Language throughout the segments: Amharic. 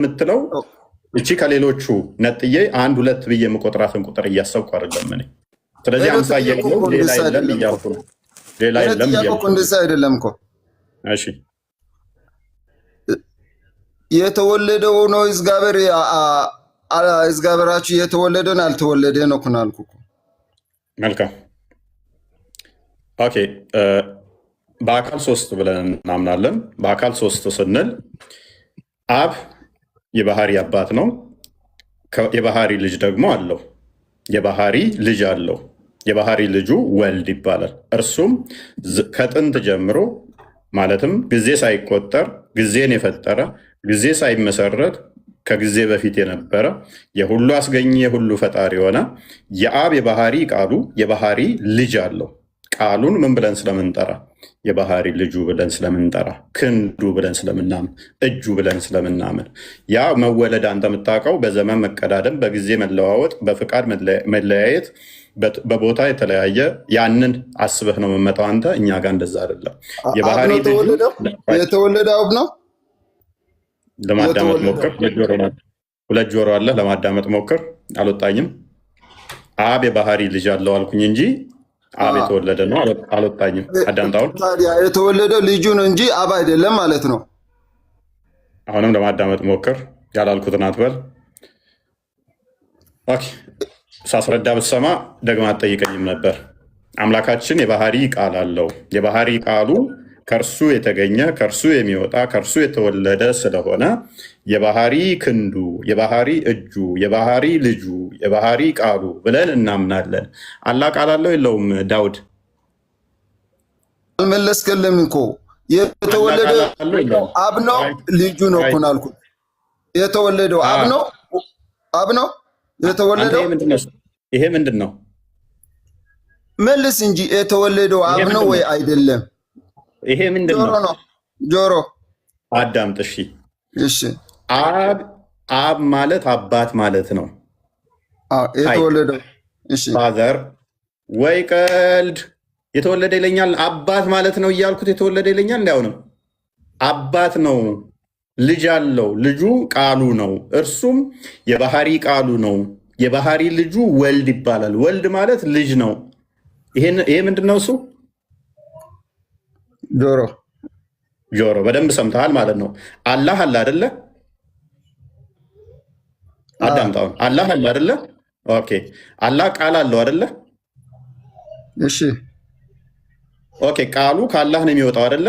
የምትለው እቺ ከሌሎቹ ነጥዬ አንድ ሁለት ብዬ የምቆጥራትን ቁጥር እያሰብኩ አይደለም እኔ። ስለዚህ አምሳ እያለው ሌላ የለም እያልኩ ነው። ሌላ የለም እያልኩ እንደዛ አይደለም እኮ። እሺ የተወለደው ነው እግዚአብሔራችሁ የተወለደን አልተወለደ ነው ኩናልኩ። መልካም ኦኬ። በአካል ሶስት ብለን እናምናለን። በአካል ሶስት ስንል አብ የባህሪ አባት ነው። የባህሪ ልጅ ደግሞ አለው። የባህሪ ልጅ አለው። የባህሪ ልጁ ወልድ ይባላል። እርሱም ከጥንት ጀምሮ ማለትም ጊዜ ሳይቆጠር ጊዜን የፈጠረ ጊዜ ሳይመሰረት ከጊዜ በፊት የነበረ የሁሉ አስገኝ የሁሉ ፈጣሪ የሆነ የአብ የባህሪ ቃሉ የባህሪ ልጅ አለው። ቃሉን ምን ብለን ስለምንጠራ? የባህሪ ልጁ ብለን ስለምንጠራ፣ ክንዱ ብለን ስለምናምን፣ እጁ ብለን ስለምናምን። ያ መወለድ አንተ የምታውቀው በዘመን መቀዳደም፣ በጊዜ መለዋወጥ፣ በፍቃድ መለያየት፣ በቦታ የተለያየ ያንን አስበህ ነው የምመጣው አንተ። እኛ ጋር እንደዛ አይደለም። የባህሪ የተወለደ አብ ነው። ለማዳመጥ ሞክር። ሁለት ጆሮ አለ። ለማዳመጥ ሞክር። አልወጣኝም። አብ የባህሪ ልጅ አለው አልኩኝ እንጂ አብ የተወለደ ነው አልወጣኝም። አዳምጣውን። ታዲያ የተወለደው ልጁ ነው እንጂ አብ አይደለም ማለት ነው። አሁንም ለማዳመጥ ሞክር። ያላልኩትን አትበል። ኦኬ፣ ሳስረዳ ብትሰማ ደግማ አትጠይቀኝም ነበር። አምላካችን የባህሪ ቃል አለው። የባህሪ ቃሉ ከእርሱ የተገኘ ከእርሱ የሚወጣ ከእርሱ የተወለደ ስለሆነ የባህሪ ክንዱ፣ የባህሪ እጁ፣ የባህሪ ልጁ፣ የባህሪ ቃሉ ብለን እናምናለን። አላህ ቃል አለው የለውም? ዳውድ አልመለስክልም እኮ። የተወለደ አብ ነው ልጁ ነው እኮ ነው አልኩት። የተወለደው አብ ነው የተወለደው። ይሄ ምንድን ነው? መልስ እንጂ የተወለደው አብ ነው ወይ አይደለም? ይሄ ምንድን ነው? ጆሮ አዳምጥ። እሺ አብ ማለት አባት ማለት ነው። የተወለደው ፋዘር ወይ ቀልድ የተወለደ ይለኛል። አባት ማለት ነው እያልኩት የተወለደ ይለኛል። እንዲያውንም አባት ነው። ልጅ አለው። ልጁ ቃሉ ነው። እርሱም የባህሪ ቃሉ ነው። የባህሪ ልጁ ወልድ ይባላል። ወልድ ማለት ልጅ ነው። ይሄ ምንድን ነው? እሱ ጆሮ በደንብ ሰምተሃል ማለት ነው። አላህ አለ አደለ? አዳምጣውን። አላህ አለ አደለ? ኦኬ። አላህ ቃል አለው አደለ? እሺ ኦኬ። ቃሉ ከአላህ ነው የሚወጣው አደለ?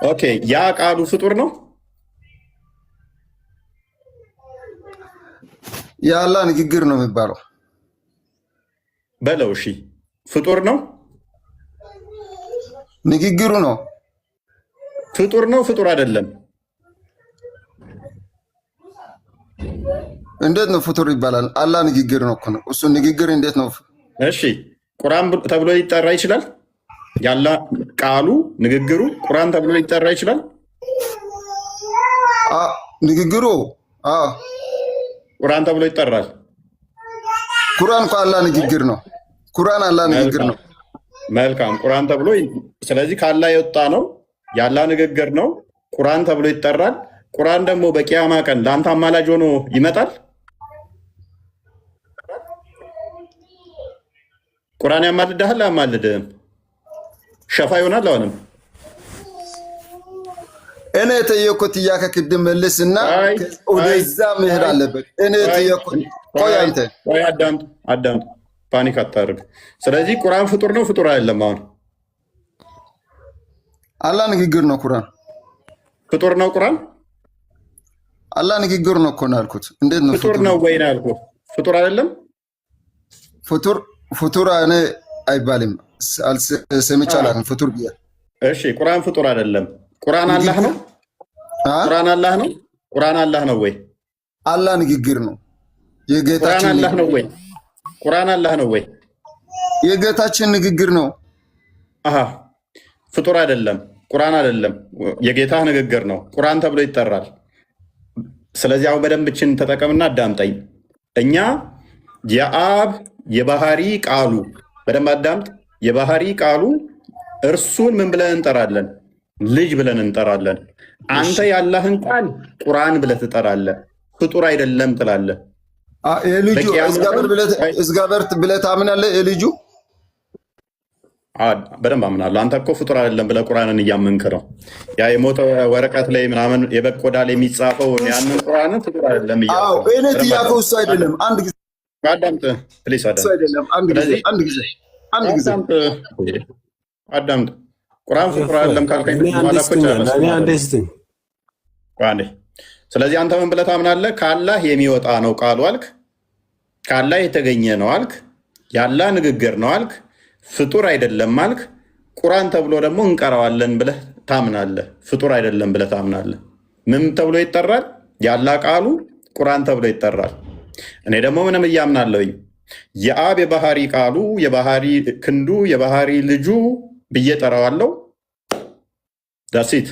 ኦኬ። ያ ቃሉ ፍጡር ነው? የአላህ ንግግር ነው የሚባለው በለው። እሺ ፍጡር ነው? ንግግሩ ነው። ፍጡር ነው? ፍጡር አይደለም? እንዴት ነው ፍጡር ይባላል? አላህ ንግግር ነው እኮ ነው። እሱ ንግግር እንዴት ነው? እሺ ቁርአን ተብሎ ሊጠራ ይችላል? ያላ ቃሉ ንግግሩ ቁርአን ተብሎ ሊጠራ ይችላል? ንግግሩ ቁርአን ተብሎ ይጠራል? ቁርአን እኮ አላህ ንግግር ነው። ቁርአን አላህ ንግግር ነው። መልካም። ቁርአን ተብሎ ስለዚህ ከአላህ የወጣ ነው፣ የአላህ ንግግር ነው። ቁርአን ተብሎ ይጠራል። ቁርአን ደግሞ በቂያማ ቀን ለአንተ አማላጅ ሆኖ ይመጣል። ቁርአን ያማልድሃል? አያማልድህም? ሸፋ ይሆናል? አሁንም እኔ የጠየኩት ጥያቄ ቅድም መልስና ወደዛ መሄድ አለበት። እኔ የጠየኩት ቆይ አንተ አዳምጥ፣ ፓኒክ አታርግ። ስለዚህ ቁርአን ፍጡር ነው? ፍጡር አይደለም? አሁን አላህ ንግግር ነው። ቁርአን ፍጡር ነው? ቁርአን አላህ ንግግር ነው እኮ ነው ያልኩት። እንዴት ነው ፍጡር ነው ወይ ነው ያልኩት? ፍጡር አይደለም? ፍጡር እኔ አይባልም። ሰምቻለሁ ፍጡር ብያ። እሺ ቁርአን ፍጡር አይደለም። ቁርአን አላህ ነው? ቁርአን አላህ ነው? ቁርአን አላህ ነው ወይ? አላህ ንግግር ነው። የጌታችን አላህ ነው ወይ? ቁርአን አላህ ነው ወይ? የጌታችን ንግግር ነው። ፍጡር አይደለም። ቁርአን አይደለም። የጌታ ንግግር ነው። ቁርአን ተብሎ ይጠራል። ስለዚህ አሁን በደንብችን ተጠቀምና አዳምጠኝ። እኛ የአብ የባህሪ ቃሉ በደንብ አዳምጥ። የባህሪ ቃሉ እርሱን ምን ብለን እንጠራለን? ልጅ ብለን እንጠራለን። አንተ ያላህን ቃል ቁርአን ብለህ ትጠራለህ። ፍጡር አይደለም ትላለህ። የልጁ እግዚአብሔር ብለህ ታምናለህ? የልጁ በደንብ አምናለሁ። አንተ እኮ ፍጡር አይደለም ብለህ ቁርአንን እያመንክ ነው። ያ የሞተ ወረቀት ላይ ምናምን የበግ ቆዳ ላይ የሚጻፈው ያንን ቁርአንን ፍጡር አይደለም እያልክ ነው። እኔ ጥያቄው እሱ አይደለም። አንድ ጊዜ አዳምጥ ፕሊስ፣ አዳምጥ። ቁርአን ፍጡር አይደለም ካልከኝ ስለዚህ አንተ ምን ብለህ ታምናለህ? ከአላህ የሚወጣ ነው ቃሉ አልክ። ከአላህ የተገኘ ነው አልክ። የአላህ ንግግር ነው አልክ። ፍጡር አይደለም አልክ። ቁርአን ተብሎ ደግሞ እንቀራዋለን ብለህ ታምናለህ። ፍጡር አይደለም ብለህ ታምናለህ። ምን ተብሎ ይጠራል? የአላህ ቃሉ ቁርአን ተብሎ ይጠራል። እኔ ደግሞ ምንም እያምናለሁኝ የአብ የባህሪ ቃሉ የባህሪ ክንዱ የባህሪ ልጁ ብዬ ጠራዋለሁ። ዳሲት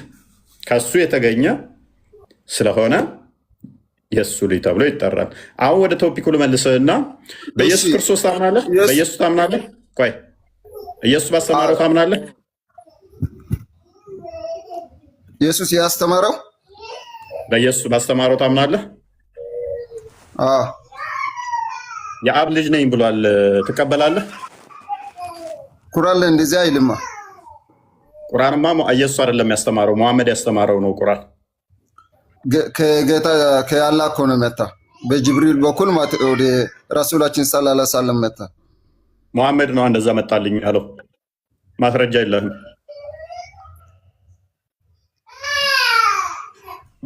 ከሱ የተገኘ ስለሆነ የእሱ ልጅ ተብሎ ይጠራል። አሁን ወደ ቶፒኩ ልመልስህና በኢየሱስ ክርስቶስ ታምናለህ? በኢየሱስ ታምናለህ? ቆይ ኢየሱስ ባስተማረው ታምናለህ? ኢየሱስ ያስተማረው በኢየሱስ ባስተማረው ታምናለህ? የአብ ልጅ ነኝ ብሏል። ትቀበላለህ? ቁርአን ላይ እንደዚህ አይልማ። ቁርአንማ ኢየሱስ አይደለም ያስተማረው፣ መሐመድ ያስተማረው ነው ቁርአን። ከጌታ ከአላህ እኮ ነው መጣ። በጅብሪል በኩል ወደ ረሱላችን ሰለላሁ ዐለይሂ ወሰለም መጣ። መሐመድ ነው እንደዛ መጣልኝ ያለው። ማስረጃ የለህም።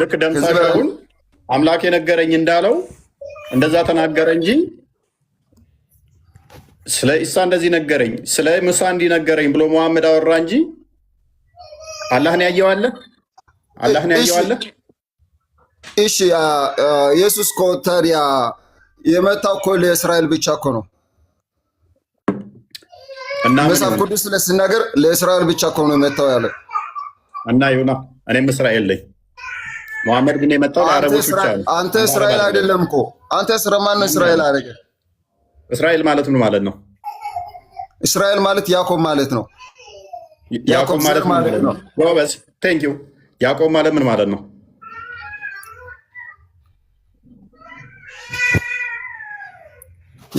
ልክ ደምሳሹን አምላክ የነገረኝ እንዳለው እንደዛ ተናገረ እንጂ ስለ ኢሳ እንደዚህ ነገረኝ፣ ስለ ሙሳ እንዲነገረኝ ብሎ መሐመድ አወራ እንጂ አላህን ያየዋለ አላህን ያየዋለ። እሺ ኢየሱስ እኮ ታዲያ የመጣው እኮ ለእስራኤል ብቻ እኮ ነው። እና መጽሐፍ ቅዱስ ስለሲናገር ለእስራኤል ብቻ እኮ ነው የመጣው ያለ እና ይሁና። እኔም እስራኤል ነኝ። መሐመድ ግን የመጣው ለአረቦች ብቻ ነው። አንተ እስራኤል አይደለም እኮ አንተ ማን እስራኤል አደረገ? እስራኤል ማለት ምን ማለት ነው? እስራኤል ማለት ያዕቆብ ማለት ነው። ያዕቆብ ማለት ነው። ጎበዝ ቴንክ ዩ። ያዕቆብ ማለት ምን ማለት ነው?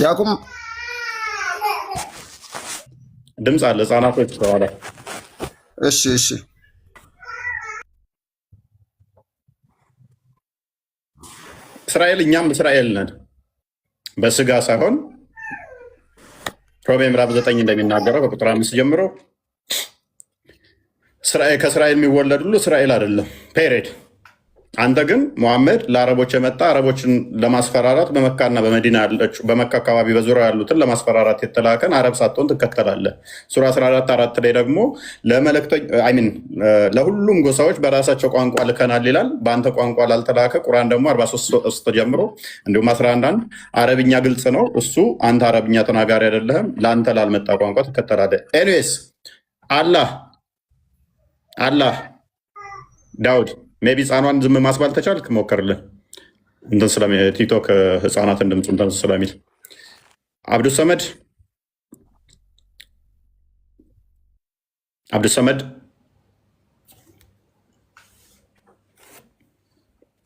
ያዕቆብ ድምፅ አለ። ህጻናቶች ተዋላ። እሺ እሺ እስራኤል እኛም እስራኤል ነን በስጋ ሳይሆን ሮሜ ምዕራፍ 9 እንደሚናገረው ከቁጥር 5 ጀምሮ ከእስራኤል የሚወለድ ሁሉ እስራኤል አይደለም ፔሬድ። አንተ ግን መሐመድ ለአረቦች የመጣ አረቦችን ለማስፈራራት በመካና በመዲና ያለችው በመካ አካባቢ በዙሪያ ያሉትን ለማስፈራራት የተላከን አረብ ሳትሆን ትከተላለህ። ሱራ 14 ላይ ደግሞ ለሁሉም ጎሳዎች በራሳቸው ቋንቋ ልከናል ይላል። በአንተ ቋንቋ ላልተላከ ቁርአን ደግሞ 43 ጀምሮ እንዲሁም 11 አረብኛ ግልጽ ነው እሱ አንተ አረብኛ ተናጋሪ አይደለህም፣ ለአንተ ላልመጣ ቋንቋ ትከተላለህ። ኤኒዌይስ አላህ ዳውድ ሜቢ ህፃኗን ዝም ማስባል ተቻልክ ሞከርልን እንትን ቲክቶክ ህፃናትን ድምፅ እንትን ስለሚል አብዱሰመድ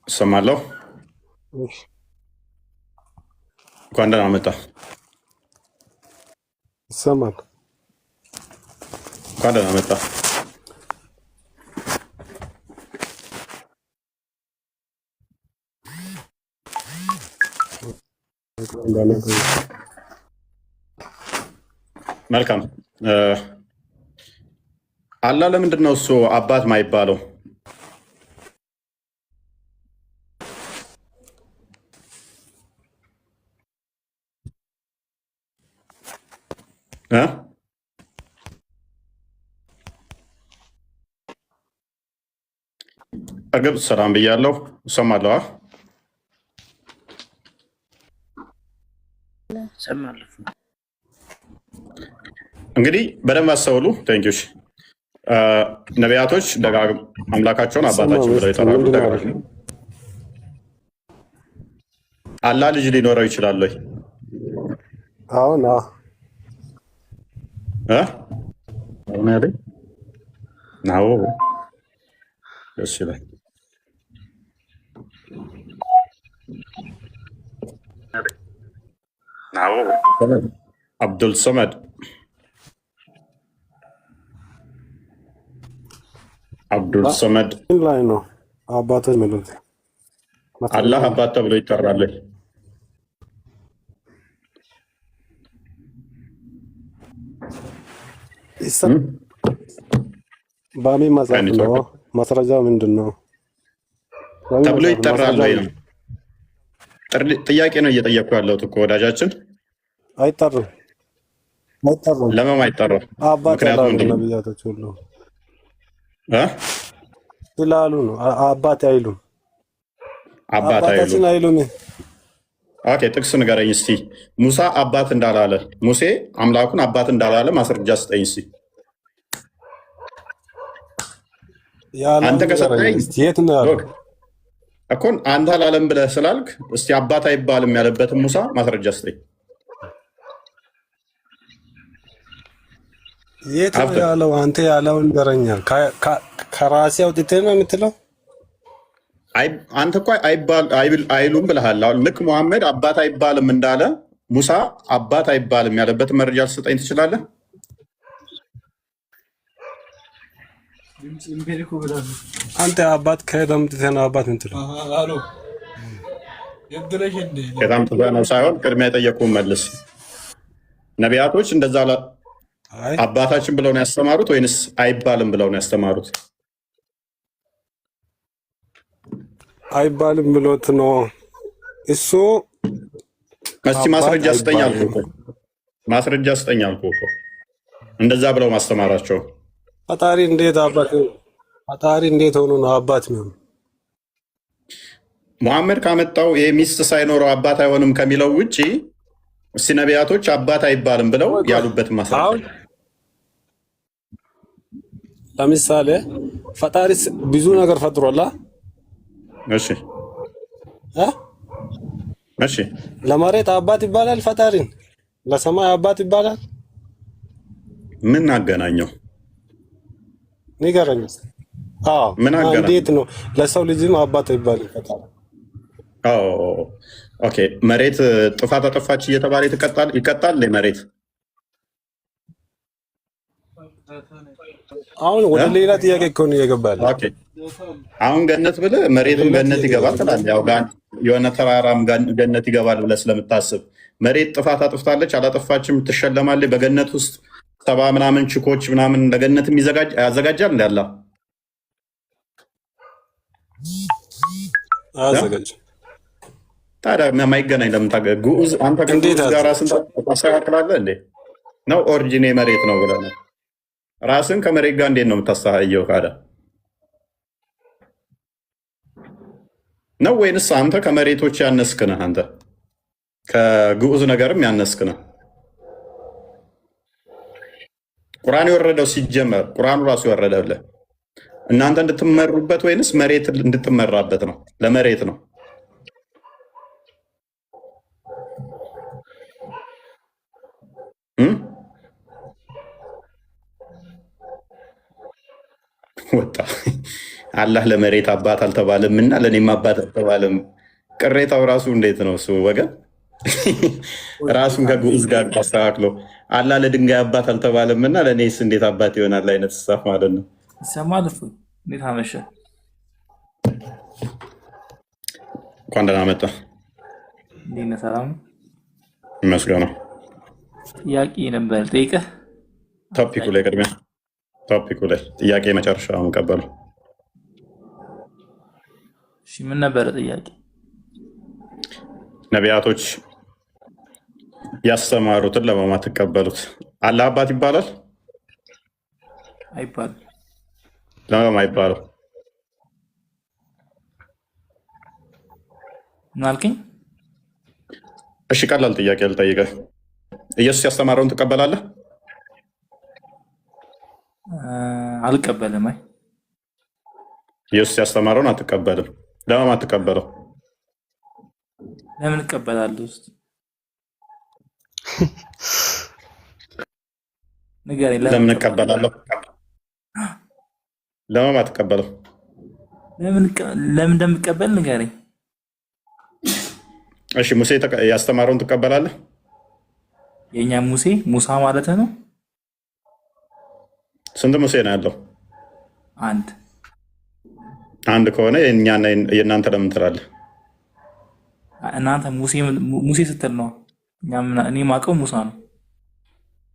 እሰማለሁ። እንኳን ደህና መጣ። ይሰማል። እንኳን ደህና መጣ። መልካም። አላህ ለምንድን ነው እሱ አባት ማይባለው? እርግጥ ሰላም ብያለሁ። እሰማለሁ። እንግዲህ በደንብ አስተውሉ። ቴንኪሽ ነቢያቶች አምላካቸውን አባታችን ብለው ይጠራሉ። አላህ ልጅ ሊኖረው ይችላል ወይ? አሁን ደስ ይላል። አብዱል ሰመድ አብዱል ሰመድ ላይ ነው አባቶች የሚሉት አላህ አባት ተብሎ ይጠራል። ባሚ መጽሐፍ ነው። ማስረጃው ምንድን ነው ተብሎ ይጠራል ወይ ነው? ጥያቄ ነው እየጠየቅኩ ያለሁት እኮ ወዳጃችን። አይጠራም። ለምን አይጠራም? ምክንያቱም ነብያቶች ሁሉ ስላሉ ነው። አባት አይሉም። አባታችን አይሉም። ኦኬ፣ ጥቅስ ንገረኝ እስቲ። ሙሳ አባት እንዳላለ፣ ሙሴ አምላኩን አባት እንዳላለ ማስረጃ ስጠኝ እስቲ። አንተ ከሰጠኝ የት ነው ያለው እኮ አንተ አላለም ብለህ ስላልክ እስቲ አባት አይባልም ያለበትን ሙሳ ማስረጃ ስጠኝ። የት ነው ያለው? አንተ ያለውን ንገረኛል። ከራሴ አውጥተህ ነው የምትለው? አንተ እኮ አይሉም ብለሃል። አሁን ልክ ሙሐመድ አባት አይባልም እንዳለ ሙሳ አባት አይባልም ያለበትን መረጃ ልትሰጠኝ ትችላለህ? አንተ አባት ከየት አምጥተህ ነው አባት የምትለው? ከየት አምጥተህ ነው ሳይሆን ቅድሚያ የጠየቁህን መልስ። ነቢያቶች እንደዛ አባታችን ብለው ነው ያስተማሩት ወይንስ አይባልም ብለው ነው ያስተማሩት? አይባልም ብሎት ነው እሱ። እስቲ ማስረጃ ስጠኝ አልኩህ እኮ። ማስረጃ ስጠኝ አልኩህ እኮ እንደዛ ብለው ማስተማራቸው። ፈጣሪ እንዴት ሆኖ ነው አባት ነው? ሙሐመድ ካመጣው ይሄ ሚስት ሳይኖረው አባት አይሆንም ከሚለው ውጪ እስቲ ነቢያቶች አባት አይባልም ብለው ያሉበት ማስረጃ። ለምሳሌ ፈጣሪ ብዙ ነገር ፈጥሯላ። እሺ እሺ፣ ለመሬት አባት ይባላል ፈጣሪን፣ ለሰማይ አባት ይባላል። ምን አገናኘው? ንገረኝ። ምን አገናኘው? እንዴት ነው ለሰው ልጅም አባት ይባላል ፈጣሪ? ኦኬ፣ መሬት ጥፋት አጠፋች እየተባለ ይቀጣል መሬት። አሁን ወደ ሌላ ጥያቄ እኮ ነው እየገባል። ኦኬ፣ አሁን ገነት ብለህ መሬትም ገነት ይገባል ትላለህ። ያው የሆነ ተራራም ገነት ይገባል ብለህ ስለምታስብ መሬት ጥፋት አጥፍታለች አላጠፋችም ትሸለማለች። በገነት ውስጥ 70 ምናምን ችኮች ምናምን ለገነትም ያዘጋጃል እንዳለ አዘጋጅ። ታዲያ የማይገናኝ ለምን ግዑዝ አንተ ከግዑዝ ጋር ራስን ታስተካክላለህ እንዴ? ነው ኦሪጂኔ መሬት ነው ብለህ ነው ራስን ከመሬት ጋር እንዴት ነው የምታስተያየው? ካዳ ነው ወይንስ አንተ ከመሬቶች ያነስክ ነህ? አንተ ከግዑዝ ነገርም ያነስክ ነህ? ቁርአን የወረደው ሲጀመር ቁርአኑ ራሱ የወረደልህ እናንተ እንድትመሩበት ወይንስ መሬት እንድትመራበት ነው? ለመሬት ነው። ወጣ አላህ ለመሬት አባት አልተባለም እና ለእኔም አባት አልተባለም። ቅሬታው ራሱ እንዴት ነው እሱ ወገን? ራሱን ከግዑዝ ጋር አስተካክሎ አላህ ለድንጋይ አባት አልተባለም እና ለእኔስ እንዴት አባት ይሆናል አይነት ሳፍ ማለት ነው። ይሰማል። እንዴት አመሸ? እንኳን ደህና መጣ። እንዴት ነህ? ሰላም ይመስገነው። ጥያቄ ነበር ጠይቀህ ቶፒኩ ላይ ቅድሚያ ቶፒኩ ላይ ጥያቄ መጨረሻውን ቀበሉ። እሺ ምን ነበረ ጥያቄ? ነቢያቶች ያስተማሩትን ለማን ትቀበሉት? አላህ አባት ይባላል? አይባልም። ለማን አይባልም? ምን አልከኝ? እሺ ቀላል ጥያቄ ልጠይቅህ። ኢየሱስ ያስተማረውን ትቀበላለህ? አልቀበልም። አይ ኢየሱስ ያስተማረውን አትቀበልም። ለማን አትቀበለው? ለምን እቀበላለሁ? እስኪ ንገረኝ። ለምን እቀበላለሁ? ለማን አትቀበለው? ለምን እንደምቀበል ንገረኝ። እሺ ሙሴ ያስተማረውን ትቀበላለህ? የኛ ሙሳ ማለት ነው። ስንት ሙሴ ነው ያለው? አንድ ከሆነ የእኛና የእናንተ ለምን ትላለህ? እናንተ ሙሴ ስትል ነው። እኔ ማቀው ሙሳ ነው።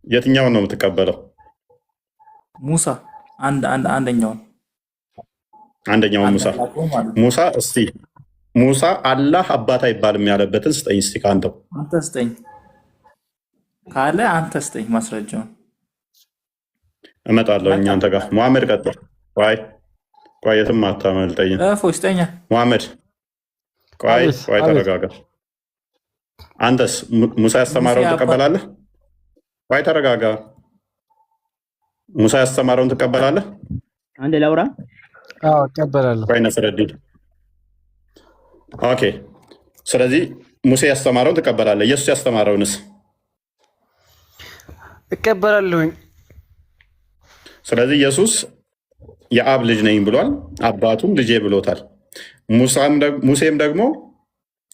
የትኛውን ነው የምትቀበለው? ሙሳ አንደኛውን ሙሳ እስቲ ሙሳ አላህ አባት አይባልም ያለበትን ስጠኝ እስቲ ከአንተው። አንተ ስጠኝ ካለ አንተ ስጠኝ ማስረጃውን። እመጣለሁ አንተ ጋር። መሐመድ ቀጥል። ቆይ የትም አታመልጠኝ። ስጠኛ መሐመድ ቆይ ተረጋጋ። አንተስ ሙሳ ያስተማረውን ትቀበላለህ? ቆይ ተረጋጋ። ሙሳ ያስተማረውን ትቀበላለህ? አንዴ ላውራ። እቀበላለሁ። ቆይ ነስረዲን። ኦኬ ስለዚህ ሙሴ ያስተማረውን ትቀበላለህ። ኢየሱስ ያስተማረውንስ? እቀበላለሁኝ። ስለዚህ ኢየሱስ የአብ ልጅ ነኝ ብሏል፣ አባቱም ልጄ ብሎታል። ሙሴም ደግሞ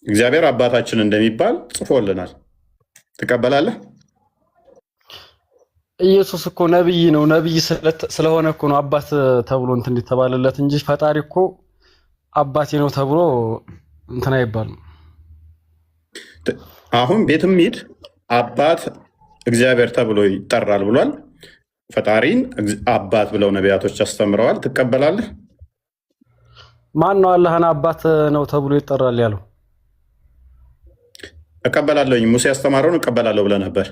እግዚአብሔር አባታችን እንደሚባል ጽፎልናል። ትቀበላለህ? ኢየሱስ እኮ ነብይ ነው። ነብይ ስለሆነ እኮ ነው አባት ተብሎ እንትን እንዲተባለለት እንጂ ፈጣሪ እኮ አባቴ ነው ተብሎ እንትን አይባልም። አሁን ቤትም ሂድ አባት እግዚአብሔር ተብሎ ይጠራል ብሏል። ፈጣሪን አባት ብለው ነቢያቶች አስተምረዋል። ትቀበላለህ? ማን ነው አላህን አባት ነው ተብሎ ይጠራል ያለው? እቀበላለሁ። ሙሴ ያስተማረውን እቀበላለሁ ብለህ ነበር።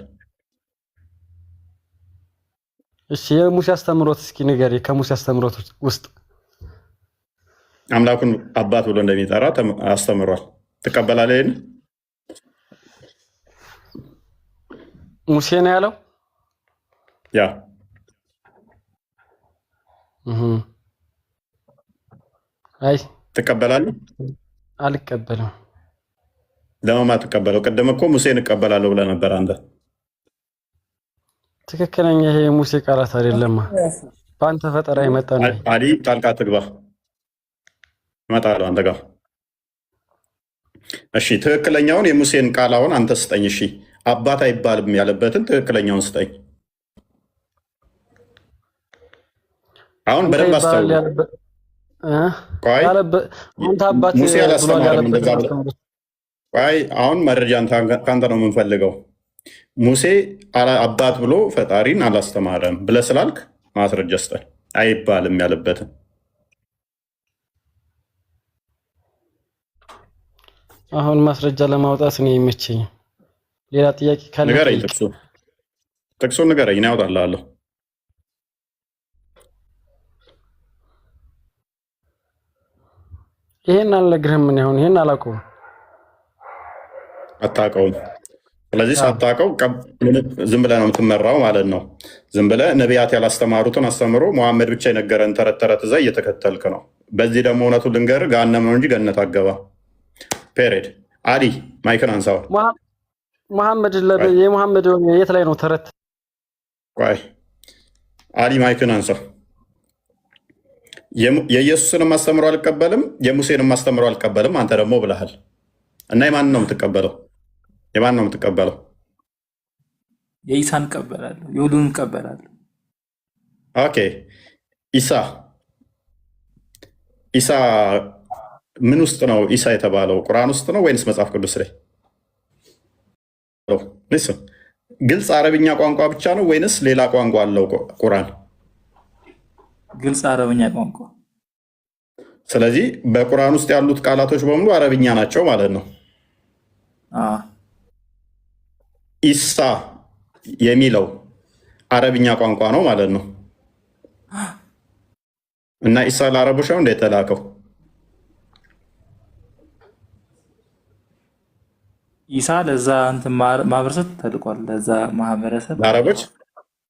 እሺ የሙሴ አስተምሮት እስኪ ንገሪ። ከሙሴ አስተምሮት ውስጥ አምላኩን አባት ብሎ እንደሚጠራ አስተምሯል። ትቀበላለህ? ይሄን ሙሴ ነው ያለው? ያ አይ ትቀበላለህ? አልቀበልም። ለማማ ትቀበለው? ቀደም እኮ ሙሴን እቀበላለሁ ብለህ ነበር አንተ። ትክክለኛ ይሄ የሙሴ ቃላት አይደለም። በአንተ ፈጠራ የመጣ ነው። አሊ ጣልቃ ትግባ። እመጣለሁ አንተ ጋር። እሺ ትክክለኛውን የሙሴን ቃል አሁን አንተ ስጠኝ። እሺ አባት አይባልም ያለበትን ትክክለኛውን ስጠኝ። አሁን በደንብ አስተውል። ሙሴ አላስተማረም እንደዛ ብለህ ቆይ አሁን መረጃ ከአንተ ነው የምንፈልገው። ሙሴ አባት ብሎ ፈጣሪን አላስተማረም ብለህ ስላልክ ማስረጃ ስጠን። አይባልም ያለበትን አሁን ማስረጃ ለማውጣት ነው የሚመቸኝ። ሌላ ጥያቄ ካለ ንገረኝ። ጥቅሱን ንገረኝ፣ እኔ አውጣልሃለሁ። ይሄን አልነግርህም። ምን ይሁን ይሄን አላውቀውም። አታውቀውም። ስለዚህ ሳታውቀው ዝም ብለህ ነው የምትመራው ማለት ነው። ዝም ብለህ ነቢያት ያላስተማሩትን አስተምሮ መሐመድ ብቻ የነገረን ተረት እዛ እየተከተልክ ነው። በዚህ ደግሞ እውነቱን ልንገርህ ገሃነም ነው እንጂ ገነት አገባ። ፔሬድ። አሊ ማይክን አንሳው። መሐመድ የመሐመድ የት ላይ ነው ተረት? ቆይ አሊ ማይክን አንሳው። የኢየሱስንም አስተምሮ አልቀበልም የሙሴንም አስተምሮ አልቀበልም አንተ ደግሞ ብለሃል። እና የማንን ነው የምትቀበለው? የማን ነው የምትቀበለው? የኢሳን እቀበላለሁ፣ የሁሉንም እቀበላለሁ። ኦኬ ኢሳ ምን ውስጥ ነው ኢሳ የተባለው? ቁርአን ውስጥ ነው ወይንስ መጽሐፍ ቅዱስ ላይ? ግልጽ አረብኛ ቋንቋ ብቻ ነው ወይንስ ሌላ ቋንቋ አለው ቁርአን? ግልጽ አረብኛ ቋንቋ። ስለዚህ በቁርአን ውስጥ ያሉት ቃላቶች በሙሉ አረብኛ ናቸው ማለት ነው። ኢሳ የሚለው አረብኛ ቋንቋ ነው ማለት ነው። እና ኢሳ ለአረቦች ነው እንደተላከው። ኢሳ ለዛ እንትን ማህበረሰብ ተልኳል። ለዛ ማህበረሰብ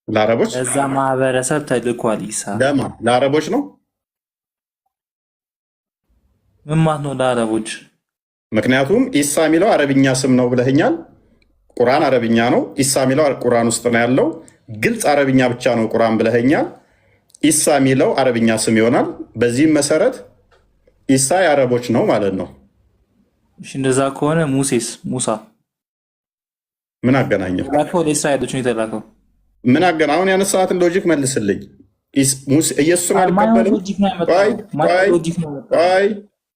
ለአረቦች ለዛ ማህበረሰብ ተልኳል። ኢሳ ለአረቦች ነው። ምን ማለት ነው ለአረቦች? ምክንያቱም ኢሳ የሚለው አረብኛ ስም ነው ብለህኛል። ቁርአን አረብኛ ነው። ኢሳ የሚለው ቁርአን ውስጥ ነው ያለው። ግልጽ አረብኛ ብቻ ነው ቁርአን ብለህኛል። ኢሳ የሚለው አረብኛ ስም ይሆናል። በዚህም መሰረት ኢሳ የአረቦች ነው ማለት ነው። እሺ እንደዛ ከሆነ ሙሳ ምን አገናኘው? የተላከው ለእስራኤሎች ነው የተላከው። ምን አሁን ያነሳሃትን ሎጂክ መልስልኝ። ኢየሱስን አልቀበልም።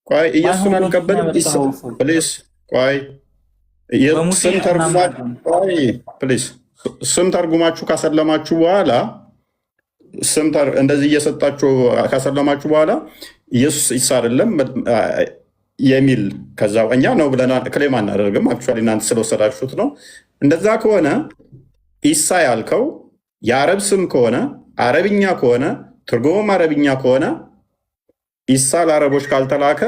ቆይ ኢየሱስን አልቀበልም። ፕሊስ ቆይ ስም ተርጉማችሁ ካሰለማችሁ በኋላ እንደዚህ እየሰጣችሁ ካሰለማችሁ በኋላ ኢየሱስ ኢሳ አይደለም የሚል ከዛ እኛ ነው ብለን ክሌም አናደርግም። አክቹዋሊ እናንተ ስለወሰዳችሁት ነው። እንደዛ ከሆነ ኢሳ ያልከው የአረብ ስም ከሆነ አረብኛ ከሆነ ትርጉሙም አረብኛ ከሆነ ኢሳ ለአረቦች ካልተላከ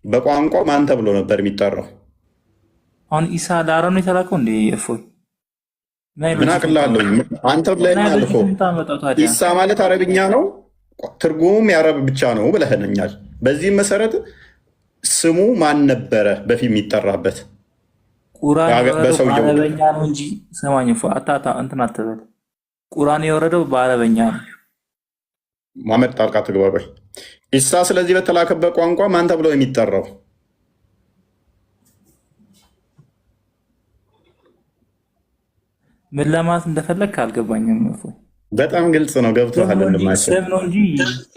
በቋንቋ ማን ተብሎ ነበር የሚጠራው? አሁን ኢሳ ለአረብ ነው የተላከው እንዴ? እፎይ ምን አቅላለሁ? አንተ ብለህ አልከው ኢሳ ማለት አረብኛ ነው ትርጉሙም የአረብ ብቻ ነው ብለህነኛል። በዚህም መሰረት ስሙ ማን ነበረ በፊት የሚጠራበት? ቁርአን በአረበኛ ነው እንጂ ሰማኝ አታታ እንትን አትበል። ቁርአን የወረደው በአረበኛ ነው። ማመድ ጣልቃ ትግባ። ኢሳ ስለዚህ በተላከበት ቋንቋ ማን ተብሎ የሚጠራው? ምን ለማለት እንደፈለግህ አልገባኝም። በጣም ግልጽ ነው። ገብቶሃል? ስም ነው እንጂ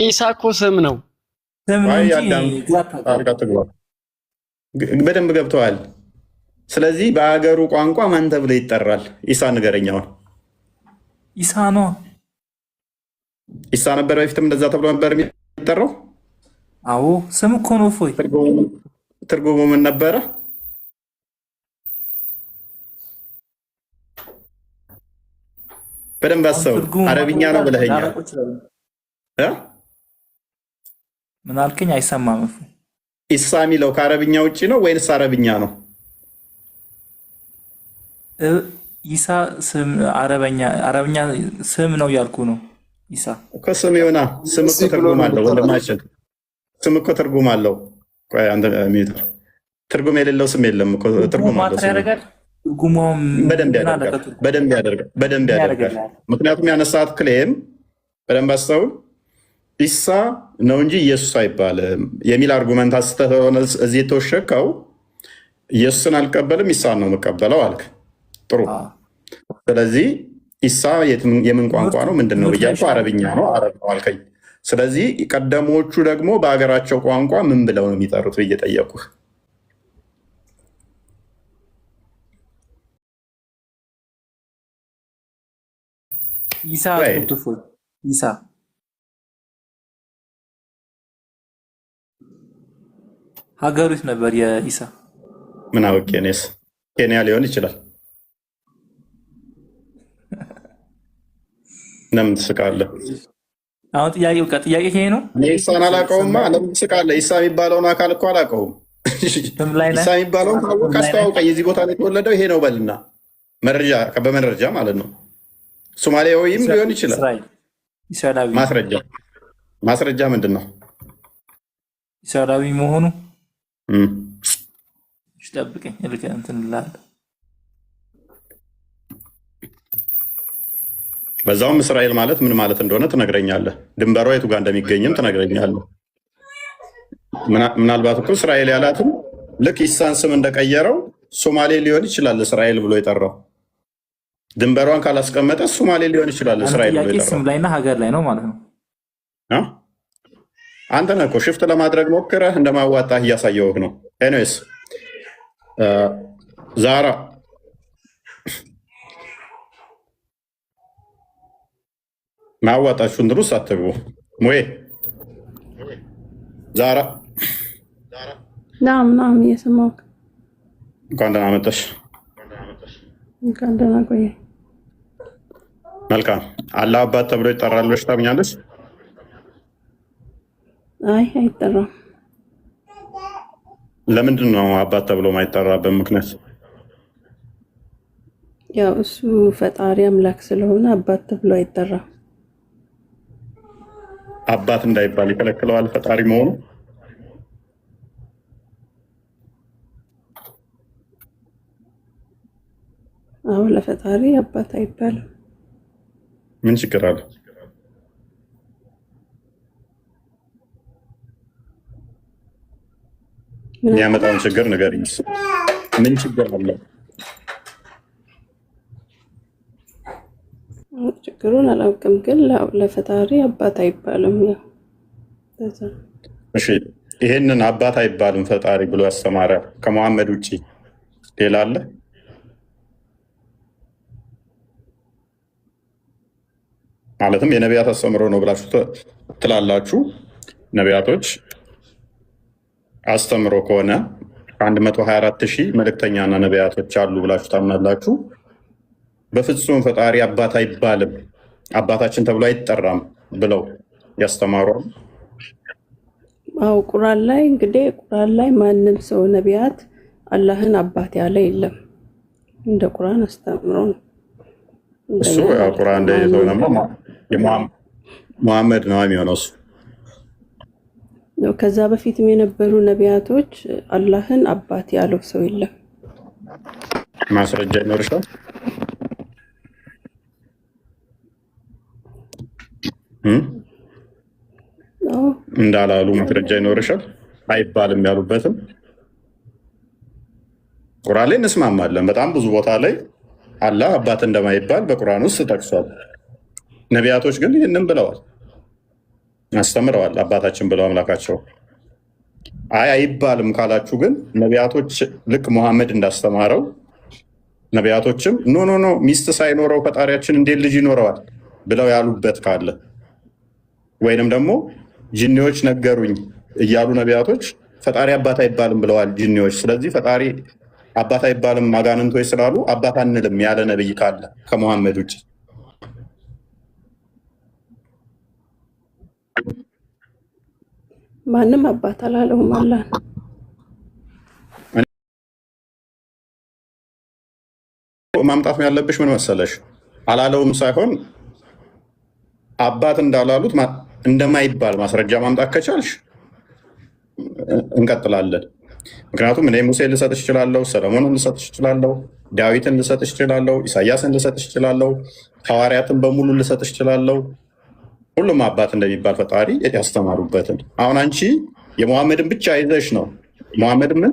ኢሳ እኮ ስም ነው። በደንብ ገብተዋል። ስለዚህ በአገሩ ቋንቋ ማን ተብሎ ይጠራል? ኢሳ ንገረኛውን። ኢሳ ነው። ኢሳ ነበር በፊትም እንደዛ ተብሎ ነበር የሚጠራው። አዎ ስም እኮ ነው። ፎይ ትርጉሙ ምን ነበረ? በደንብ አሰው። አረብኛ ነው ብለኸኛል። ምን አልከኝ? አይሰማም። ኢሳ የሚለው ከአረብኛ ውጭ ነው ወይንስ አረብኛ ነው? ኢሳ ስም አረብኛ ስም ነው ያልኩ ነው። ኢሳ እኮ ስም ይሆና። ስም እኮ ትርጉም አለው ወንድማችን። ስም እኮ ትርጉም አለው። ቆይ አንተ ሜትር ትርጉም የሌለው ስም የለም እኮ። ትርጉም አለው። በደንብ ያደርጋል። ምክንያቱም ያነሳት ክሌም በደንብ አስተውል። ኢሳ ነው እንጂ ኢየሱስ አይባልም የሚል አርጉመንት አስተህ ሆነ እዚህ የተወሸከው። ኢየሱስን አልቀበልም ኢሳን ነው የምቀበለው አልክ። ጥሩ። ስለዚህ ኢሳ የምን ቋንቋ ነው ምንድን ነው ብያልኩ አረብኛ ነው አልከኝ። ስለዚህ ቀደሞቹ ደግሞ በሀገራቸው ቋንቋ ምን ብለው ነው የሚጠሩት ብዬ ጠየኩህ። ኢሳ ሀገሪቱ ነበር የኢሳ። ምን አውቄ እኔስ ኬንያ ሊሆን ይችላል። ለምን ትስቃለህ? አሁን ጥያቄ ይሄ ነው። ኢሳን አላውቀውማ። ለምን ትስቃለህ? ኢሳ የሚባለውን አካል እኮ አላውቀውም። ኢሳ የሚባለውን ታወቅ አስተዋውቀኝ። የዚህ ቦታ ላይ የተወለደው ይሄ ነው በልና በመረጃ ማለት ነው። ሶማሌያዊም ሊሆን ይችላል። ማስረጃ ምንድን ነው? እስራኤላዊ መሆኑ ጠብቀኝ። እንትን እልሃለሁ። በዛውም እስራኤል ማለት ምን ማለት እንደሆነ ትነግረኛለህ። ድንበሯ የቱ ጋር እንደሚገኝም ትነግረኛለህ። ምናልባት እኮ እስራኤል ያላትም ልክ ኢሳን ስም እንደቀየረው ሶማሌ ሊሆን ይችላል እስራኤል ብሎ የጠራው። ድንበሯን ካላስቀመጠ ሶማሌ ሊሆን ይችላል እስራኤል ብሎ የጠራው። ስም ላይና ሀገር ላይ ነው ማለት ነው። አንተ ነህ እኮ ሽፍት ለማድረግ ሞክረህ እንደማዋጣህ እያሳየውህ ነው። ኤኒዌይስ ዛራ ማዋጣችሁን ድሩስ አትግቡ። ሞዬ ዛራ ናም እየሰማሁህ። እንኳን ደህና መጣሽ። እንኳን ደህና ቆየህ። መልካም። አላህ አባት ተብሎ ይጠራል ብለሽ ታምኛለሽ? አይ አይጠራም። ለምንድን ነው አባት ተብሎ ማይጠራበት ምክንያት? ያው እሱ ፈጣሪ አምላክ ስለሆነ አባት ተብሎ አይጠራም። አባት እንዳይባል ይከለክለዋል ፈጣሪ መሆኑ? አሁን ለፈጣሪ አባት አይባልም። ምን ችግር አለ? የሚያመጣውን ችግር ንገሪኝ። ምን ችግር አለ? ችግሩን አላውቅም፣ ግን ለፈጣሪ አባት አይባልም። እሺ ይሄንን አባት አይባልም ፈጣሪ ብሎ ያስተማረ ከመሐመድ ውጪ ሌላ አለ? ማለትም የነቢያት አስተምሮ ነው ብላችሁ ትላላችሁ። ነቢያቶች አስተምሮ ከሆነ 124,000 መልእክተኛና ነቢያቶች አሉ ብላችሁ ታምናላችሁ። በፍጹም ፈጣሪ አባት አይባልም፣ አባታችን ተብሎ አይጠራም ብለው ያስተማሩ። አው ቁርአን ላይ እንግዲህ ቁርአን ላይ ማንም ሰው ነቢያት አላህን አባት ያለ የለም። እንደ ቁርአን አስተምሮ ነው። እሱ ያው ቁርአን ላይ ሙሐመድ ነው የሚሆነው እሱ ነው። ከዛ በፊትም የነበሩ ነቢያቶች አላህን አባት ያለው ሰው የለም። ማስረጃ ይኖርሻል? እንዳላሉ ማስረጃ ይኖርሻል? አይባልም ያሉበትም ቁርአን ላይ እንስማማለን። በጣም ብዙ ቦታ ላይ አላህ አባት እንደማይባል በቁርአን ውስጥ ጠቅሷል። ነቢያቶች ግን ይህንን ብለዋል፣ አስተምረዋል። አባታችን ብለው አምላካቸው አይባልም ካላችሁ ግን ነቢያቶች ልክ ሙሐመድ እንዳስተማረው ነቢያቶችም ኖ ሚስት ሳይኖረው ፈጣሪያችን እንዴት ልጅ ይኖረዋል ብለው ያሉበት ካለ ወይንም ደግሞ ጂኒዎች ነገሩኝ እያሉ ነቢያቶች ፈጣሪ አባት አይባልም ብለዋል ጂኒዎች። ስለዚህ ፈጣሪ አባት አይባልም አጋንንቶች ስላሉ አባት አንልም ያለ ነብይ ካለ ከሙሐመድ ውጭ ማንም አባት አላለውም። አላህ ማምጣት ያለብሽ ምን መሰለሽ፣ አላለውም ሳይሆን አባት እንዳላሉት እንደማይባል ማስረጃ ማምጣት ከቻልሽ እንቀጥላለን። ምክንያቱም እኔ ሙሴን ልሰጥሽ እችላለሁ፣ ሰለሞንን ልሰጥሽ እችላለሁ፣ ዳዊትን ልሰጥሽ እችላለሁ፣ ኢሳያስን ልሰጥሽ እችላለሁ፣ ሐዋርያትን በሙሉ ልሰጥሽ እችላለሁ። ሁሉም አባት እንደሚባል ፈጣሪ ያስተማሩበትን። አሁን አንቺ የሙሐመድን ብቻ ይዘሽ ነው። ሙሐመድ ምን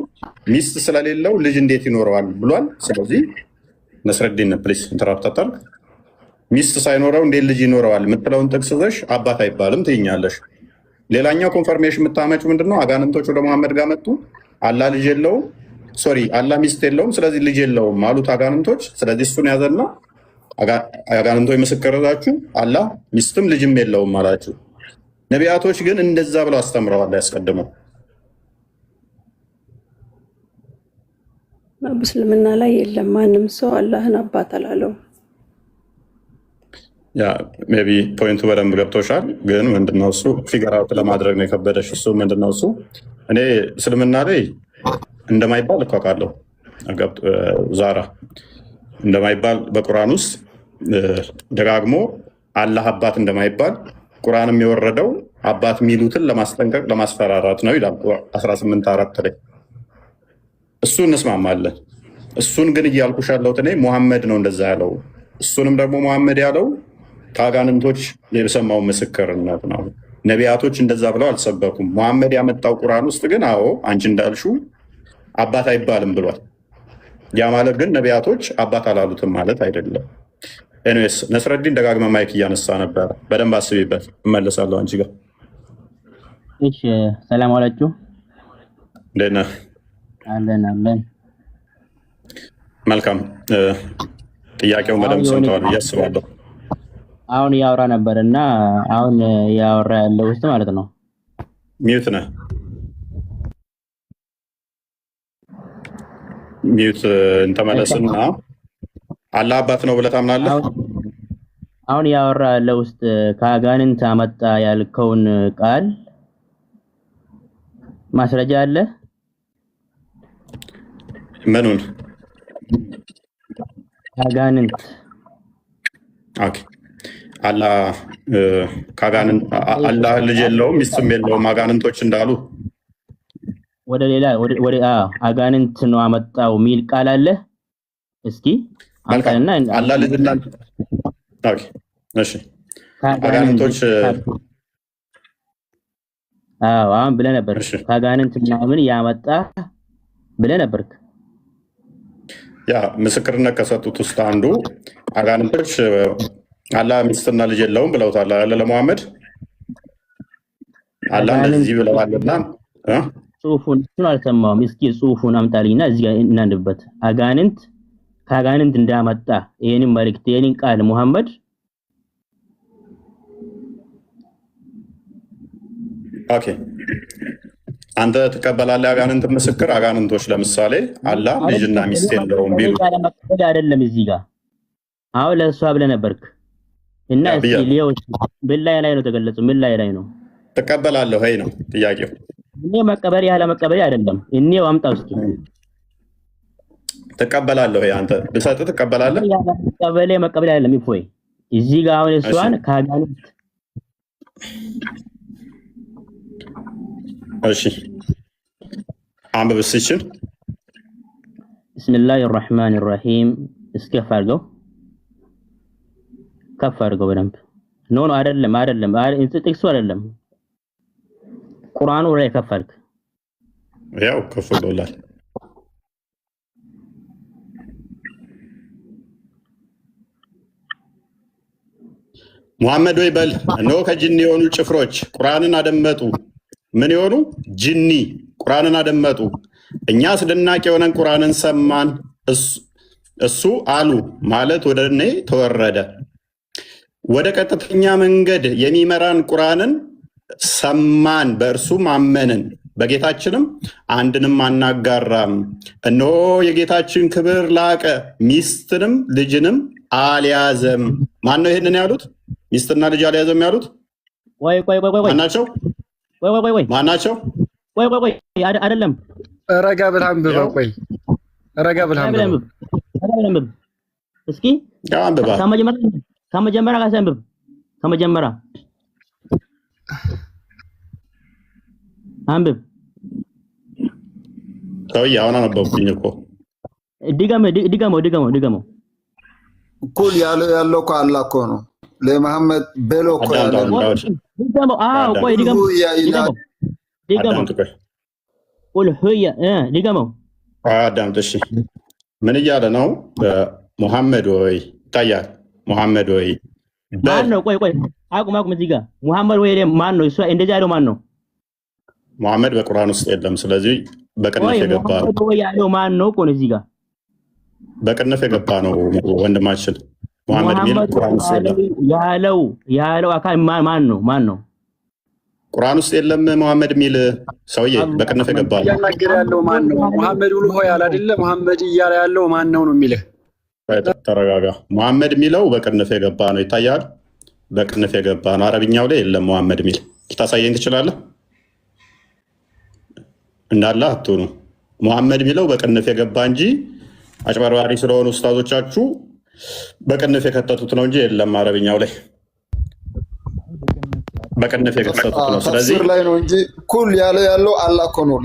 ሚስት ስለሌለው ልጅ እንዴት ይኖረዋል ብሏል። ስለዚህ ነስረዲን ፕሊስ ኢንተራፕት ሚስት ሳይኖረው እንዴት ልጅ ይኖረዋል የምትለውን ጥቅስ ይዘሽ አባት አይባልም ትይኛለሽ። ሌላኛው ኮንፈርሜሽን የምታመጪው ምንድነው? አጋንንቶች ወደ ሙሐመድ ጋር መጡ። አላህ ልጅ የለውም፣ ሶሪ አላህ ሚስት የለውም፣ ስለዚህ ልጅ የለውም አሉት አጋንንቶች። ስለዚህ እሱን ያዘና አጋንንቶች ምስክር ይዛችሁ አላህ ሚስትም ልጅም የለውም አላችሁ። ነቢያቶች ግን እንደዛ ብለው አስተምረዋል። ያስቀድመው በእስልምና ላይ የለም። ማንም ሰው አላህን አባት አላለው። ያ ሜቢ ፖይንቱ በደንብ ገብቶሻል። ግን ምንድነው እሱ ፊገር አውት ለማድረግ ነው የከበደሽ። እሱ ምንድነው እሱ እኔ እስልምና ላይ እንደማይባል እኮ አውቃለሁ። ዛራ እንደማይባል በቁርአን ውስጥ ደጋግሞ አላህ አባት እንደማይባል ቁርአንም የወረደው አባት የሚሉትን ለማስጠንቀቅ ለማስፈራራት ነው ይላል 18:4 ላይ። እሱ እንስማማለን። እሱን ግን እያልኩሽ ያለሁት እኔ ሙሐመድ ነው እንደዛ ያለው። እሱንም ደግሞ ሙሐመድ ያለው ከአጋንንቶች የሰማው ምስክርነት ነው። ነቢያቶች እንደዛ ብለው አልሰበኩም። ሙሐመድ ያመጣው ቁርአን ውስጥ ግን አዎ አንቺ እንዳልሽው አባት አይባልም ብሏል። ያ ማለት ግን ነቢያቶች አባት አላሉትም ማለት አይደለም። ኤኒዌይስ ነስረዲን ደጋግመ ማይክ እያነሳ ነበረ። በደንብ አስቢበት፣ እመለሳለሁ አንቺ ጋር። እሺ ሰላም አላችሁ። እንዴት ነህ? አለን። መልካም። ጥያቄውን በደንብ ሰምተዋል ብዬ አስባለሁ። አሁን ያወራ ነበር እና አሁን ያወራ ያለው ውስጥ ማለት ነው። ሚዩት ነህ? ሚዩት እንተመለስና አላህ አባት ነው ብለህ ታምናለህ? አሁን ያወራ ያለው ውስጥ ከአጋንንት አመጣ ያልከውን ቃል ማስረጃ አለ? ምኑን? አጋንንት። ኦኬ አላህ ልጅ የለውም ሚስትም የለውም አጋንንቶች እንዳሉ ወደ ሌላ ወደ አጋንንት ነው አመጣው ሚል ቃል አለ? እስኪ አንተና አላህ ልጅና ኦኬ እሺ አጋንንቶች አዎ አሁን ብለህ ነበር ከአጋንንት ምናምን ያመጣ ብለህ ነበርክ። ያ ምስክርነት ከሰጡት ውስጥ አንዱ አጋንንቶች አላህ ሚስትና ልጅ የለውም ብለውታል አለ ለሙሐመድ። አላህ እንደዚህ ብለዋልና ጽሁፉን እሱን አልሰማሁም። እስኪ ጽሁፉን አምጣልኝና እዚህ ጋር እናንብበት። አጋንንት ከአጋንንት እንዳመጣ ይሄንን መልእክት ይሄንን ቃል ሙሐመድ ኦኬ አንተ ትቀበላለህ? አጋንንት ምስክር አጋንንቶች ለምሳሌ አላህ ልጅና ሚስት የለውም ቢሉ አይደለም። እዚህ ጋር አሁን ለእሷ ብለህ ነበርክ እና እስኪ ሊዮስ ምን ላይ ነው ተገለጸው? ምን ላይ ነው ትቀበላለህ ወይ ነው ጥያቄው። እኔ መቀበል ያለ መቀበል አይደለም። እኔው አምጣው እስኪ ትቀበላለህ ወይ? አንተ ብሰጥ ትቀበላለህ? መቀበል አይደለም። ይፎይ እዚህ ጋር አሁን እሷን ከአጋንንት እሺ አንብብ እስኪ። ቢስሚላሂ الرحمن الرحيم እስከፍ አድርገው በደንብ ኖ አይደለም ጥቅሱ አይደለም ቁርአኑ ላይ ከፍ አድርግ። ያው ከፍ ብሎላል። ሙሐመድ ወይ በል እነሆ ከጅኒ የሆኑ ጭፍሮች ቁርአንን አደመጡ። ምን የሆኑ ጅኒ ቁርአንን አደመጡ። እኛ አስደናቂ የሆነን ቁርአንን ሰማን። እሱ አሉ ማለት ወደ እኔ ተወረደ። ወደ ቀጥተኛ መንገድ የሚመራን ቁርአንን ሰማን፣ በእርሱም አመንን፣ በጌታችንም አንድንም አናጋራም። እነሆ የጌታችን ክብር ላቀ፣ ሚስትንም ልጅንም አልያዘም። ማን ነው ይሄንን ያሉት? ሚስትና ልጅ አልያዘም ያሉት ማናቸው? ማናቸው? አይደለም። ረጋ ብለህ አንብበው። ቆይ ረጋ ብለህ አንብበው እስኪ። ከመጀመሪያ ጋር አንብብ። ከመጀመሪያ አንብብ። ሰውዬ አሁን አነበብኩኝ እኮ። ድገመው። እኩል ያለው እኮ አላህ እኮ ነው። ለመሐመድ በሎ እኮ ያለው ድገመው። አዎ ቆይ ድገመው። ቁል ሁያ ድገመው። አዳምጥ እሺ። ምን እያለ ነው? ሙሐመድ ወይ ይታያል። ሙሐመድ ወይ ማን ነው? ቆይ አቁም። እዚህ ጋር ሙሐመድ ወይ ማን ነው? እሱ እንደዚህ ያለው ማን ነው? ሙሐመድ በቁርአን ውስጥ የለም። ስለዚህ በቅንፍ የገባ ነው። ወይ ያለው ማን ነው? ቆይ እዚህ ጋር በቅንፍ የገባ ነው ወንድማችን። ሙሐመድ ሚል ቁርአን ውስጥ የለም። ያለው አካል ማን ነው? ቁርአን ውስጥ የለም። ሙሐመድ ሚል ሰውዬ በቅንፍ የገባ ነው። እያናገረ ያለው ማን ነው? ሙሐመድ ብሎ ሆይ አይደለ? ሙሐመድ እያለ ያለው ማን ነው የሚልህ? ተረጋጋ። ሙሐመድ ሚለው በቅንፍ የገባ ነው። ይታያል። በቅንፍ የገባ ነው። አረብኛው ላይ የለም ሙሐመድ ሚል። ልታሳየኝ ትችላለህ? እንዳለ አትሆኑ። ሙሐመድ ሚለው በቅንፍ የገባ እንጂ አጭበርባሪ ስለሆኑ ኡስታዞቻችሁ በቅንፍ የከተቱት ነው እንጂ የለም አረብኛው ላይ በቅንፍ የከተቱት ነው። ስለዚህ ላይ ነው እንጂ ኩል ያለው አላህ እኮ ነው።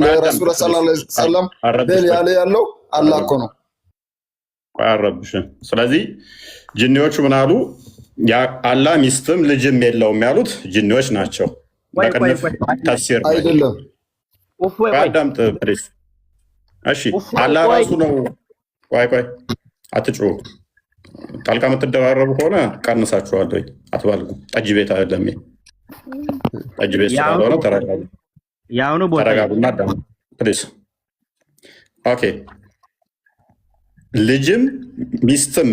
ለረሱል ሰለላሁ ዐለይሂ ወሰለም በል ያለው አላህ እኮ ነው። አረብሽን። ስለዚህ ጅኒዎቹ ምን አሉ? አላህ ሚስትም ልጅም የለውም ያሉት ጅኒዎች ናቸው። በቅንፍ ተፍሲር አይደለም። አዳምጥ ፕሊዝ። እሺ አላህ ራሱ ነው። ቆይ አትጩሁ። ጣልቃ የምትደራረቡ ከሆነ ቀንሳችኋለሁ። አትባልጉ። ጠጅ ቤት አይደለም። ጠጅ ቤት ስላልሆነ ተረጋጉና አዳምጡ ፕሊዝ። ኦኬ ልጅም ሚስትም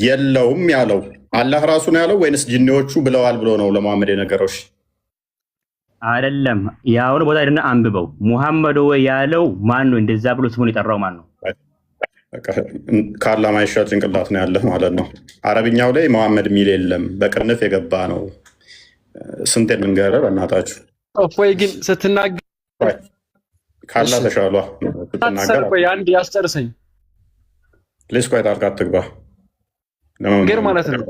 የለውም ያለው አላህ ራሱ ነው ያለው ወይንስ ጅኒዎቹ ብለዋል ብሎ ነው ለሙሐመድ የነገረው? አይደለም። ያውን ቦታ አይደለም። አንብበው። ሙሐመድ ወይ ያለው ማን ነው? እንደዛ ብሎ ስሙን የጠራው ማን ነው? ካላ ማይሻ ጭንቅላት ነው ያለህ ማለት ነው። አረብኛው ላይ ሙሐመድ ሚል የለም። በቅንፍ የገባ ነው። ስንት ልንገርህ በእናታችሁ። ወይ ግን ስትናገር ካላ ተሻሏ ስትናገር አንድ ያስጨርሰኝ ፕሊዝ። ቆይ ጣልቃ አትግባ ነገር ማለት ነው።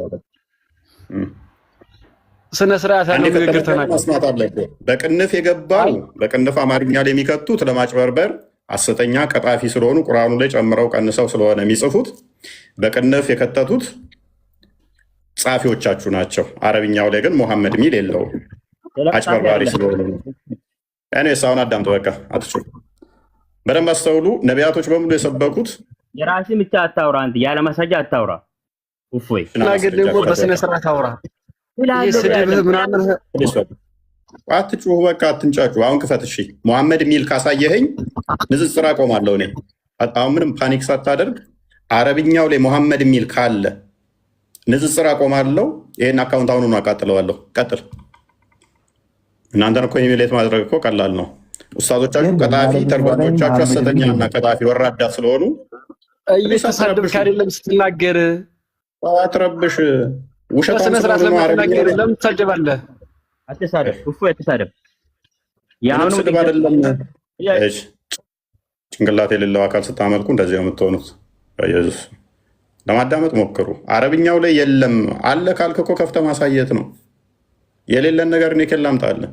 ስነ ስርዓት ያለው ንግግር ተናገር። በቅንፍ የገባው በቅንፍ አማርኛ ላይ የሚከቱት ለማጭበርበር ሐሰተኛ ቀጣፊ ስለሆኑ ቁርአኑ ላይ ጨምረው ቀንሰው ስለሆነ የሚጽፉት በቅንፍ የከተቱት ጻፊዎቻችሁ ናቸው። አረብኛው ላይ ግን ሙሐመድ ሚል የለውም። አጭበርባሪ ስለሆኑ ነው። እኔ ሳውን አዳምጥ፣ በቃ አትጩህ። በደንብ አስተውሉ። ነቢያቶች በሙሉ የሰበኩት የራስህ ብቻ አታውራ፣ አንተ ያለ ማሳጃ አታውራ። እፎይ ነገር ደግሞ በስነ ስርዓት አውራ። ይስደብህ ምናምን አትጩህ፣ በቃ አትንጫጩ። አሁን ክፈት። እሺ ሙሐመድ ሚል ካሳየኸኝ ንጽጽር አቆማለሁ እኔ። አሁን ምንም ፓኒክ ሳታደርግ አረብኛው ላይ ሙሐመድ ሚል ካለ ንጽጽር አቆማለሁ። ይሄን አካውንት አሁኑን አቃጥለዋለሁ። ቀጥል። እናንተን እኮ ኢሚሌት ማድረግ እኮ ቀላል ነው። ኡስታዞቻችሁ ቀጣፊ፣ ተርጓሚዎቻችሁ ሐሰተኛ እና ቀጣፊ ወራዳ ስለሆኑ እየተሳደብክ አይደለም ስትናገር። አትረብሽ። ውሸት በስነ ስርዓት ለምትናገር ለምን ትሳደባለህ? አትሳደብ፣ እፎይ አትሳደብ። ያሁኑ ስድብ አይደለም። እሺ ጭንቅላት የሌለው አካል ስታመልኩ እንደዚህ ነው የምትሆኑት። ኢየሱስ ለማዳመጥ ሞክሩ። አረብኛው ላይ የለም አለ ካልክ እኮ ከፍተህ ማሳየት ነው። የሌለን ነገር እኔ ከላ አምጣለሁ።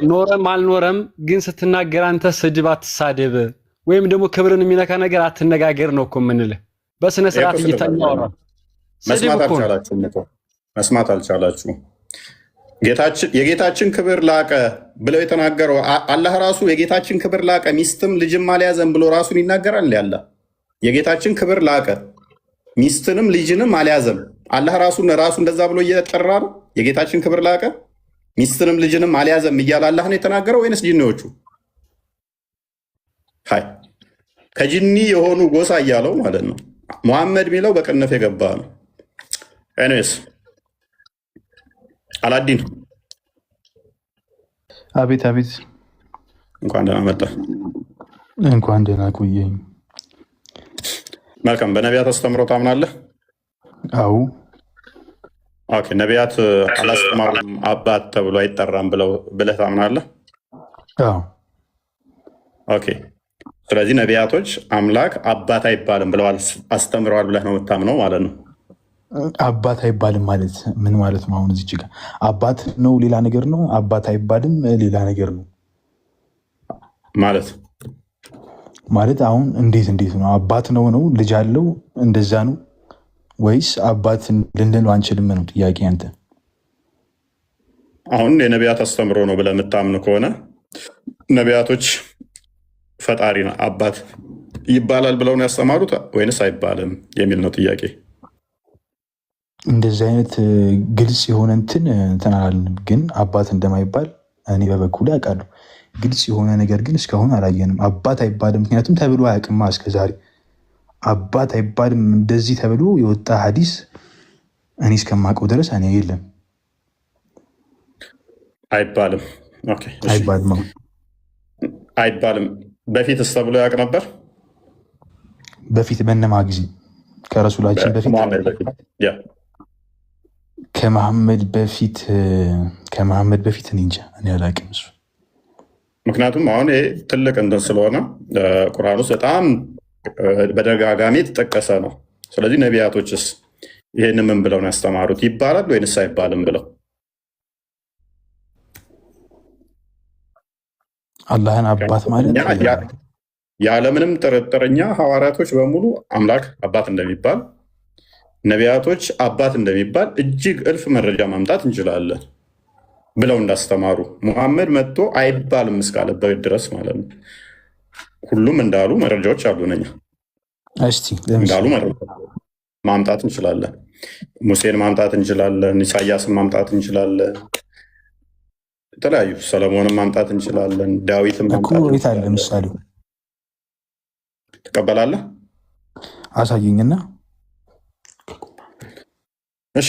ኖረም አልኖረም ግን ስትናገር አንተ ስድብ አትሳደብ፣ ወይም ደግሞ ክብርን የሚነካ ነገር አትነጋገር ነው እኮ የምንልህ። በስነ ስርዓት እየታኛው መስማት አልቻላችሁም። የጌታችን ክብር ላቀ ብለው የተናገረው አላህ ራሱ የጌታችን ክብር ላቀ ሚስትም ልጅም አልያዘም ብሎ ራሱን ይናገራል። ያለ የጌታችን ክብር ላቀ ሚስትንም ልጅንም አልያዘም። አላህ ራሱ እንደዛ ብሎ እየጠራ ነው። የጌታችን ክብር ላቀ ሚስትንም ልጅንም አልያዘም እያለ አላህ ነው የተናገረው ወይንስ ጂኒዎቹ? ሀይ ከጂኒ የሆኑ ጎሳ እያለው ማለት ነው። ሙሐመድ የሚለው በቅንፍ የገባ ነው። ኤኒዌይስ አላዲን አቤት አቤት። እንኳን ደህና መጣ። እንኳን ደህና ቆየኝ። መልካም። በነቢያት አስተምሮ ታምናለህ? አዎ። ኦኬ። ነቢያት አላስተማሩም አባት ተብሎ አይጠራም ብለህ ታምናለህ? አዎ። ኦኬ። ስለዚህ ነቢያቶች አምላክ አባት አይባልም ብለው አስተምረዋል ብለህ ነው የምታምነው ማለት ነው? አባት አይባልም ማለት ምን ማለት ነው? አሁን እዚች ጋር አባት ነው ሌላ ነገር ነው፣ አባት አይባልም ሌላ ነገር ነው ማለት አሁን እንዴት ነው? አባት ነው ልጅ አለው እንደዛ ነው ወይስ አባት ልንለው አንችልም ነው ጥያቄ አንተ? አሁን የነቢያት አስተምሮ ነው ብለህ የምታምን ከሆነ ነቢያቶች ፈጣሪ አባት ይባላል ብለው ነው ያስተማሩት ወይንስ አይባልም የሚል ነው ጥያቄ። እንደዚህ አይነት ግልጽ የሆነ እንትን አላልንም፣ ግን አባት እንደማይባል እኔ በበኩሌ አውቃለሁ። ግልጽ የሆነ ነገር ግን እስካሁን አላየንም። አባት አይባልም ምክንያቱም ተብሎ አያውቅማ እስከዛሬ። አባት አይባልም እንደዚህ ተብሎ የወጣ ሐዲስ እኔ እስከማውቀው ድረስ እኔ የለም። አይባልም በፊትስ ተብሎ ያውቅ ነበር? በፊት በነማ ጊዜ? ከረሱላችን በፊት ከመሐመድ በፊት እኔ እንጃ፣ እኔ አላውቅም እሱ። ምክንያቱም አሁን ይሄ ትልቅ እንትን ስለሆነ ቁርአን ውስጥ በጣም በደጋጋሚ የተጠቀሰ ነው። ስለዚህ ነቢያቶችስ ይህን ምን ብለው ነው ያስተማሩት? ይባላል ወይንስ አይባልም ብለው? አላህን አባት ማለት ያለምንም ጥርጥርኛ ሐዋርያቶች በሙሉ አምላክ አባት እንደሚባል፣ ነቢያቶች አባት እንደሚባል እጅግ እልፍ መረጃ ማምጣት እንችላለን ብለው እንዳስተማሩ ሙሐመድ መጥቶ አይባልም እስካለበት ድረስ ማለት ነው። ሁሉም እንዳሉ መረጃዎች አሉ። ነኛ እንዳሉ መረጃ ማምጣት እንችላለን። ሙሴን ማምጣት እንችላለን። ኢሳያስን ማምጣት እንችላለን። የተለያዩ ሰለሞንን ማምጣት እንችላለን። ዳዊትን ማምጣት እንችላለን። ለምሳሌ ትቀበላለህ? አሳየኝና። እሺ